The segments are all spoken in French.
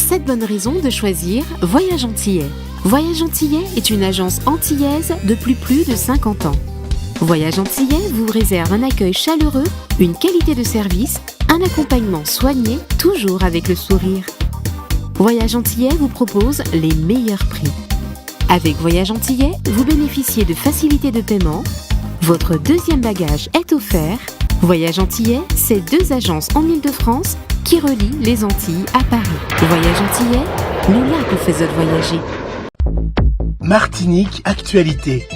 7 bonnes raisons de choisir Voyage Antillais. Voyage Antillais est une agence antillaise depuis plus de 50 ans. Voyage Antillais vous réserve un accueil chaleureux, une qualité de service, un accompagnement soigné, toujours avec le sourire. Voyage Antillais vous propose les meilleurs prix. Avec Voyage Antillais, vous bénéficiez de facilités de paiement. Votre deuxième bagage est offert. Voyage Antillais, c'est 2 agences en Île-de-France qui relient les Antilles à Paris. Voyage Antillais, nous là vous faisons voyager. Martinique Actualité.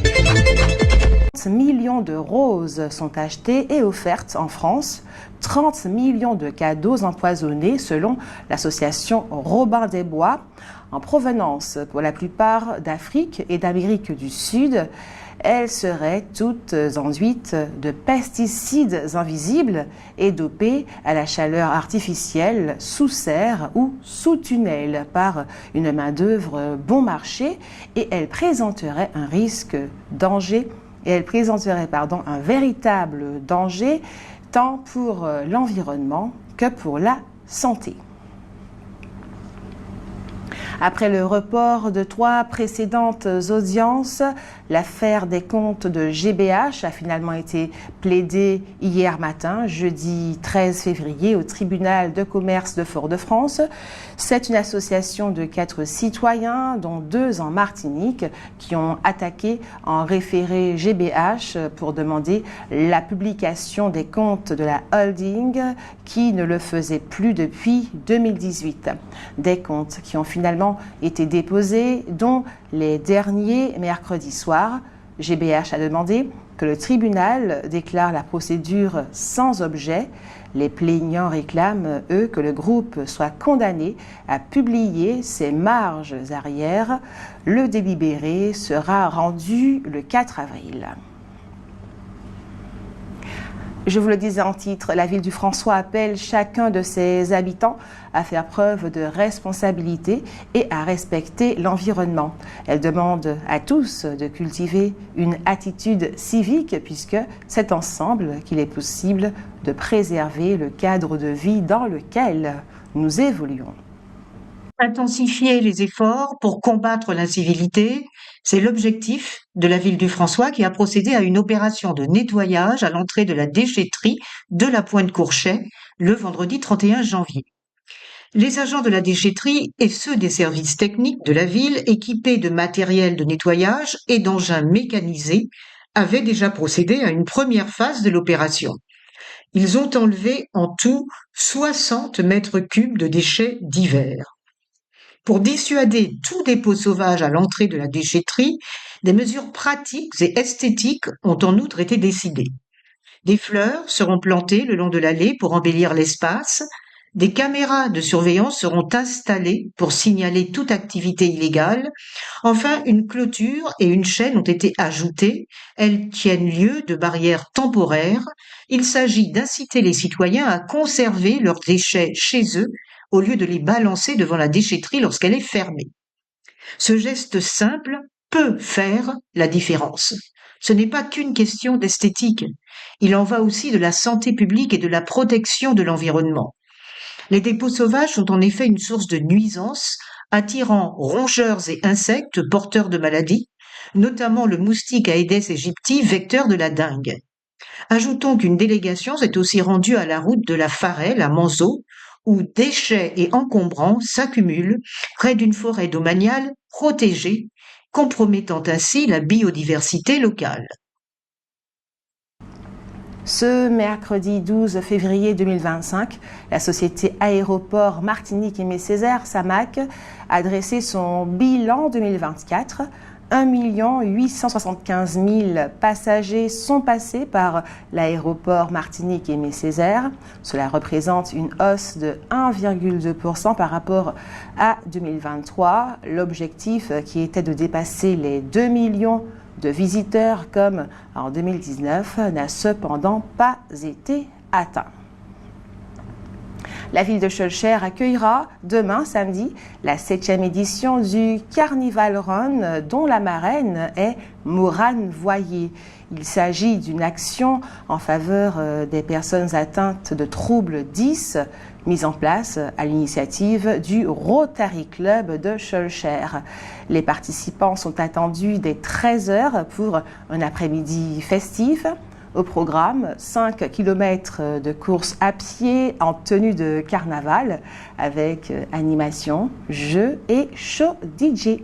30 millions de roses sont achetées et offertes en France. 30 millions de cadeaux empoisonnés selon l'association Robin des Bois, en provenance pour la plupart d'Afrique et d'Amérique du Sud. Elles seraient toutes enduites de pesticides invisibles et dopées à la chaleur artificielle sous serre ou sous tunnel par une main-d'œuvre bon marché, et elles présenteraient un un véritable danger tant pour l'environnement que pour la santé. Après le report de 3 précédentes audiences, l'affaire des comptes de GBH a finalement été plaidée hier matin, jeudi 13 février, au tribunal de commerce de Fort-de-France. C'est une association de 4 citoyens, dont 2 en Martinique, qui ont attaqué en référé GBH pour demander la publication des comptes de la holding qui ne le faisait plus depuis 2018. Des comptes qui ont finalement été déposés, dont les derniers mercredi soir. GBH a demandé que le tribunal déclare la procédure sans objet. Les plaignants réclament, eux, que le groupe soit condamné à publier ses marges arrière. Le délibéré sera rendu le 4 avril. Je vous le disais en titre, la ville du François appelle chacun de ses habitants à faire preuve de responsabilité et à respecter l'environnement. Elle demande à tous de cultiver une attitude civique puisque c'est ensemble qu'il est possible de préserver le cadre de vie dans lequel nous évoluons. Intensifier les efforts pour combattre l'incivilité, c'est l'objectif de la ville du François qui a procédé à une opération de nettoyage à l'entrée de la déchetterie de la Pointe-Courchet le vendredi 31 janvier. Les agents de la déchetterie et ceux des services techniques de la ville équipés de matériel de nettoyage et d'engins mécanisés avaient déjà procédé à une première phase de l'opération. Ils ont enlevé en tout 60 mètres cubes de déchets divers. Pour dissuader tout dépôt sauvage à l'entrée de la déchetterie, des mesures pratiques et esthétiques ont en outre été décidées. Des fleurs seront plantées le long de l'allée pour embellir l'espace. Des caméras de surveillance seront installées pour signaler toute activité illégale. Enfin, une clôture et une chaîne ont été ajoutées. Elles tiennent lieu de barrières temporaires. Il s'agit d'inciter les citoyens à conserver leurs déchets chez eux au lieu de les balancer devant la déchetterie lorsqu'elle est fermée. Ce geste simple peut faire la différence. Ce n'est pas qu'une question d'esthétique. Il en va aussi de la santé publique et de la protection de l'environnement. Les dépôts sauvages sont en effet une source de nuisances, attirant rongeurs et insectes porteurs de maladies, notamment le moustique Aedes aegypti, vecteur de la dengue. Ajoutons qu'une délégation s'est aussi rendue à la route de la Farelle à Manzot, où déchets et encombrants s'accumulent près d'une forêt domaniale protégée, compromettant ainsi la biodiversité locale. Ce mercredi 12 février 2025, la société Aéroport Martinique Aimé Césaire, SAMAC, a dressé son bilan 2024. 1 875 000 passagers sont passés par l'aéroport Martinique Aimé Césaire. Cela représente une hausse de 1,2% par rapport à 2023. L'objectif qui était de dépasser les 2 millions de visiteurs comme en 2019 n'a cependant pas été atteint. La ville de Schœlcher accueillera demain, samedi, la 7e édition du Carnival Run, dont la marraine est Maurane Voyer. Il s'agit d'une action en faveur des personnes atteintes de troubles 10. mise en place à l'initiative du Rotary Club de Schœlcher. Les participants sont attendus dès 13h pour un après-midi festif. Au programme, 5 km de course à pied en tenue de carnaval avec animation, jeux et show DJ.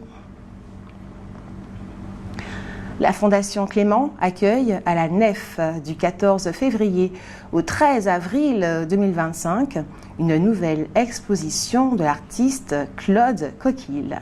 La Fondation Clément accueille à la Nef du 14 février au 13 avril 2025 une nouvelle exposition de l'artiste Claude Coquille.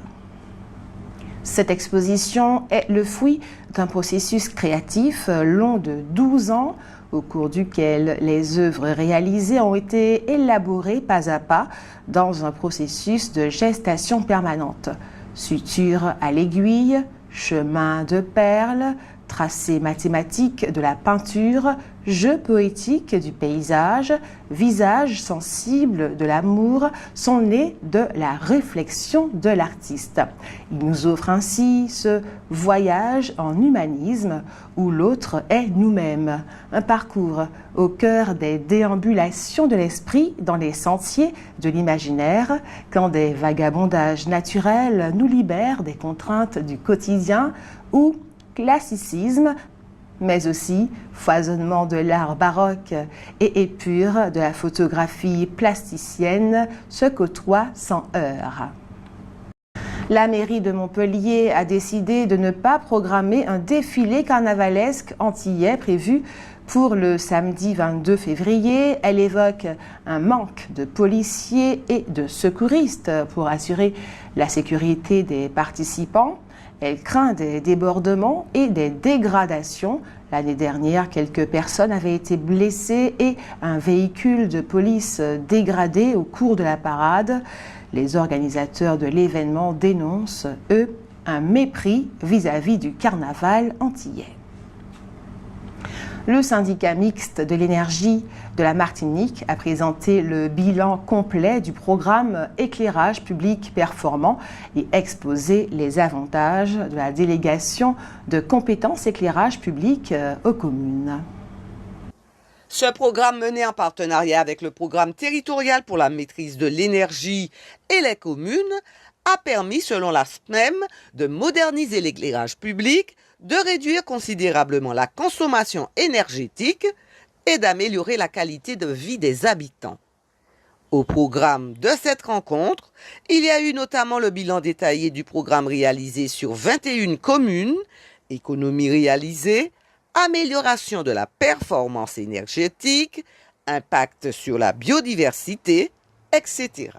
Cette exposition est le fruit d'un processus créatif long de 12 ans au cours duquel les œuvres réalisées ont été élaborées pas à pas dans un processus de gestation permanente. Suture à l'aiguille, chemin de perles, tracé mathématique de la peinture, jeu poétique du paysage, visage sensible de l'amour sont nés de la réflexion de l'artiste. Il nous offre ainsi ce voyage en humanisme où l'autre est nous-mêmes, un parcours au cœur des déambulations de l'esprit dans les sentiers de l'imaginaire, quand des vagabondages naturels nous libèrent des contraintes du quotidien ou classicisme, mais aussi foisonnement de l'art baroque et épure de la photographie plasticienne se côtoient sans heurts. La mairie de Montpellier a décidé de ne pas programmer un défilé carnavalesque antillais prévu pour le samedi 22 février. Elle évoque un manque de policiers et de secouristes pour assurer la sécurité des participants. Elle craint des débordements et des dégradations. L'année dernière, quelques personnes avaient été blessées et un véhicule de police dégradé au cours de la parade. Les organisateurs de l'événement dénoncent, eux, un mépris vis-à-vis du carnaval antillais. Le syndicat mixte de l'énergie de la Martinique a présenté le bilan complet du programme éclairage public performant et exposé les avantages de la délégation de compétences éclairage public aux communes. Ce programme mené en partenariat avec le programme territorial pour la maîtrise de l'énergie et les communes a permis, selon la SPMEM, de moderniser l'éclairage public, de réduire considérablement la consommation énergétique et d'améliorer la qualité de vie des habitants. Au programme de cette rencontre, il y a eu notamment le bilan détaillé du programme réalisé sur 21 communes, économie réalisée, amélioration de la performance énergétique, impact sur la biodiversité, etc.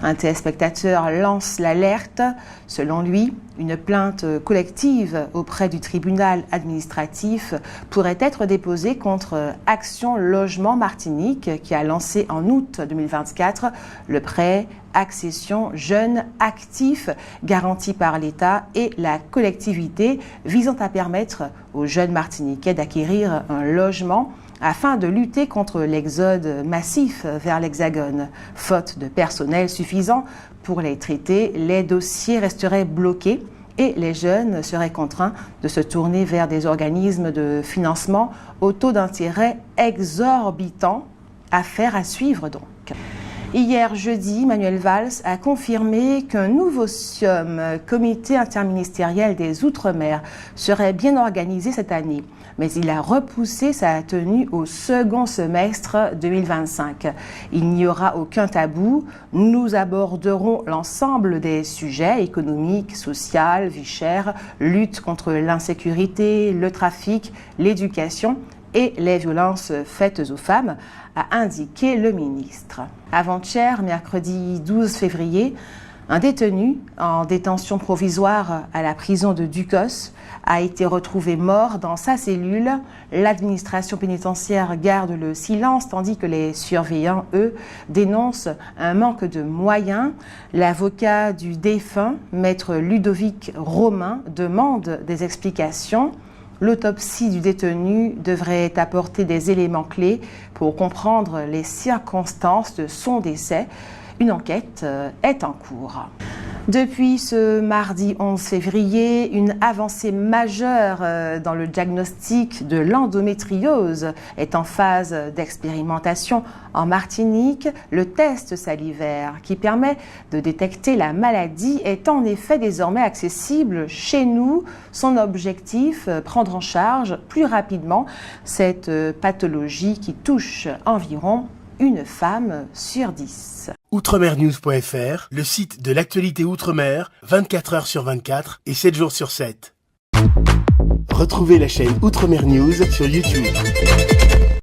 Un téléspectateur lance l'alerte. Selon lui, une plainte collective auprès du tribunal administratif pourrait être déposée contre Action Logement Martinique qui a lancé en août 2024 le prêt Accession Jeunes Actifs garanti par l'État et la collectivité visant à permettre aux jeunes Martiniquais d'acquérir un logement afin de lutter contre l'exode massif vers l'Hexagone. Faute de personnel suffisant pour les traiter, les dossiers resteraient bloqués et les jeunes seraient contraints de se tourner vers des organismes de financement au taux d'intérêt exorbitant. Affaire à suivre donc. Hier jeudi, Manuel Valls a confirmé qu'un nouveau CIOM, Comité interministériel des Outre-mer, serait bien organisé cette année. Mais il a repoussé sa tenue au second semestre 2025. Il n'y aura aucun tabou. Nous aborderons l'ensemble des sujets économiques, sociaux, vie chère, lutte contre l'insécurité, le trafic, l'éducation et les violences faites aux femmes, a indiqué le ministre. Avant-hier, mercredi 12 février, un détenu en détention provisoire à la prison de Ducos a été retrouvé mort dans sa cellule. L'administration pénitentiaire garde le silence tandis que les surveillants, eux, dénoncent un manque de moyens. L'avocat du défunt, maître Ludovic Romain, demande des explications. L'autopsie du détenu devrait apporter des éléments clés pour comprendre les circonstances de son décès. Une enquête est en cours. Depuis ce mardi 11 février, une avancée majeure dans le diagnostic de l'endométriose est en phase d'expérimentation en Martinique. Le test salivaire qui permet de détecter la maladie est en effet désormais accessible chez nous. Son objectif, prendre en charge plus rapidement cette pathologie qui touche environ une femme sur 10. Outremernews.fr, le site de l'actualité Outre-mer, 24 heures sur 24 et 7 jours sur 7. Retrouvez la chaîne Outremer News sur YouTube.